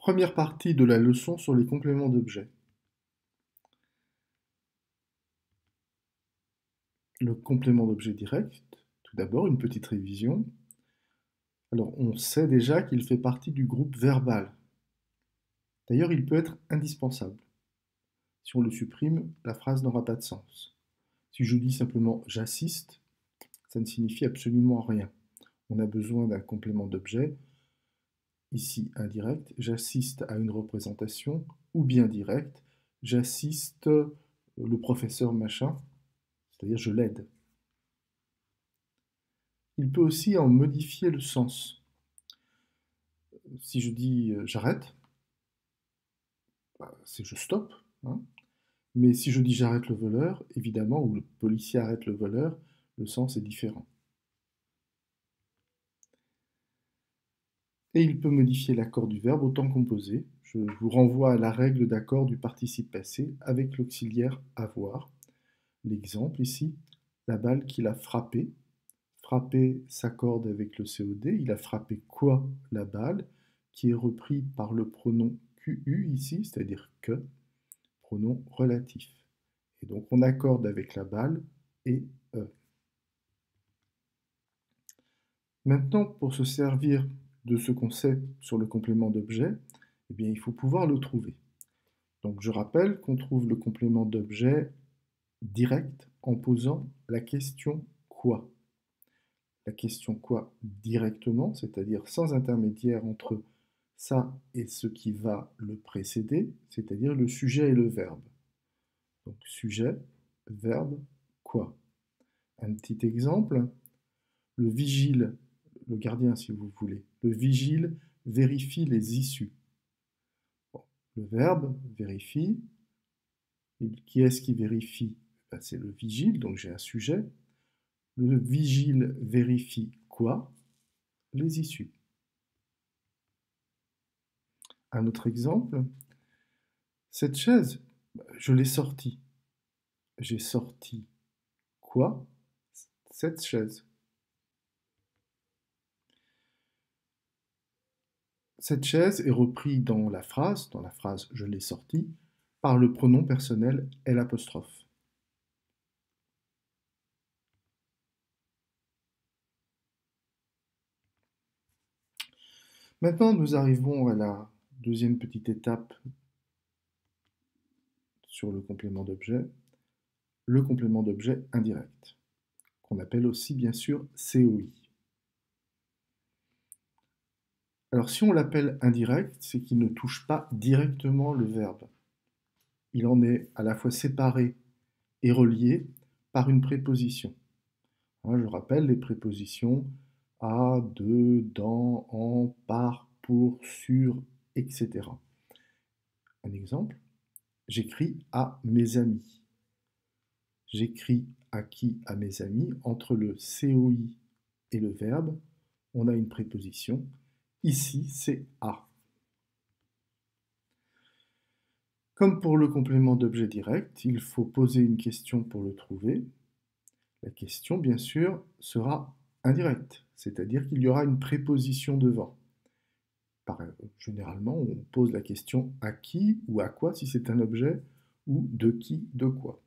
Première partie de la leçon sur les compléments d'objet. Le complément d'objet direct, tout d'abord une petite révision. Alors on sait déjà qu'il fait partie du groupe verbal. D'ailleurs il peut être indispensable. Si on le supprime, la phrase n'aura pas de sens. Si je dis simplement j'assiste, ça ne signifie absolument rien. On a besoin d'un complément d'objet, ici indirect, j'assiste à une représentation, ou bien direct, j'assiste le professeur machin, c'est-à-dire je l'aide. Il peut aussi en modifier le sens. Si je dis j'arrête, c'est je stoppe. Hein. Mais si je dis j'arrête le voleur, évidemment, ou le policier arrête le voleur, le sens est différent. Et il peut modifier l'accord du verbe au temps composé. Je vous renvoie à la règle d'accord du participe passé avec l'auxiliaire avoir. L'exemple ici, la balle qu'il a frappée. Frapper s'accorde avec le COD. Il a frappé quoi la balle, qui est repris par le pronom QU ici, c'est-à-dire que, pronom relatif. Et donc on accorde avec la balle et E. Maintenant, pour se servir de ce concept sur le complément d'objet, eh bien, il faut pouvoir le trouver. Donc je rappelle qu'on trouve le complément d'objet direct en posant la question quoi. La question quoi directement, c'est-à-dire sans intermédiaire entre ça et ce qui va le précéder, c'est-à-dire le sujet et le verbe. Donc sujet, verbe, quoi. Un petit exemple, le vigile, le gardien si vous voulez, le vigile vérifie les issues. Bon, le verbe vérifie, qui est-ce qui vérifie? Ben, c'est le vigile, donc j'ai un sujet. Le vigile vérifie quoi? Les issues. Un autre exemple, cette chaise, je l'ai sortie. J'ai sorti quoi? Cette chaise. Cette chaise est reprise dans la phrase je l'ai sortie, par le pronom personnel L'. Maintenant, nous arrivons à la deuxième petite étape sur le complément d'objet, le complément d'objet indirect, qu'on appelle aussi bien sûr COI. Alors si on l'appelle indirect, c'est qu'il ne touche pas directement le verbe. Il en est à la fois séparé et relié par une préposition. Je rappelle les prépositions à, de, dans, en, par, pour, sur, etc. Un exemple, j'écris à mes amis. J'écris à qui? À mes amis. Entre le COI et le verbe, on a une préposition. Ici, c'est à. Comme pour le complément d'objet direct, il faut poser une question pour le trouver. La question, bien sûr, sera indirecte, c'est-à-dire qu'il y aura une préposition devant. Généralement, on pose la question à qui ou à quoi si c'est un objet, ou de qui, de quoi.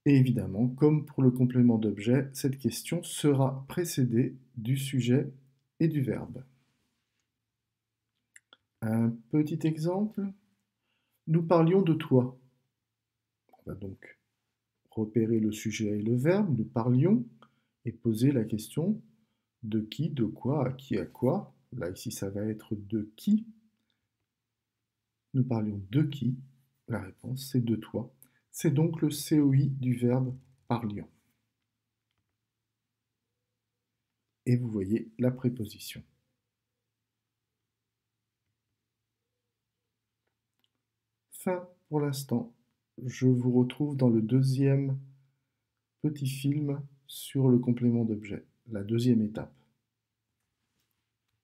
Et évidemment, comme pour le complément d'objet, cette question sera précédée du sujet et du verbe. Un petit exemple, nous parlions de toi. On va donc repérer le sujet et le verbe, nous parlions, et poser la question de qui, de quoi, à qui, à quoi. Là, ici, ça va être de qui. Nous parlions de qui? La réponse, c'est de toi. C'est donc le COI du verbe parlions. Et vous voyez la préposition. Fin pour l'instant. Je vous retrouve dans le deuxième petit film sur le complément d'objet, la deuxième étape.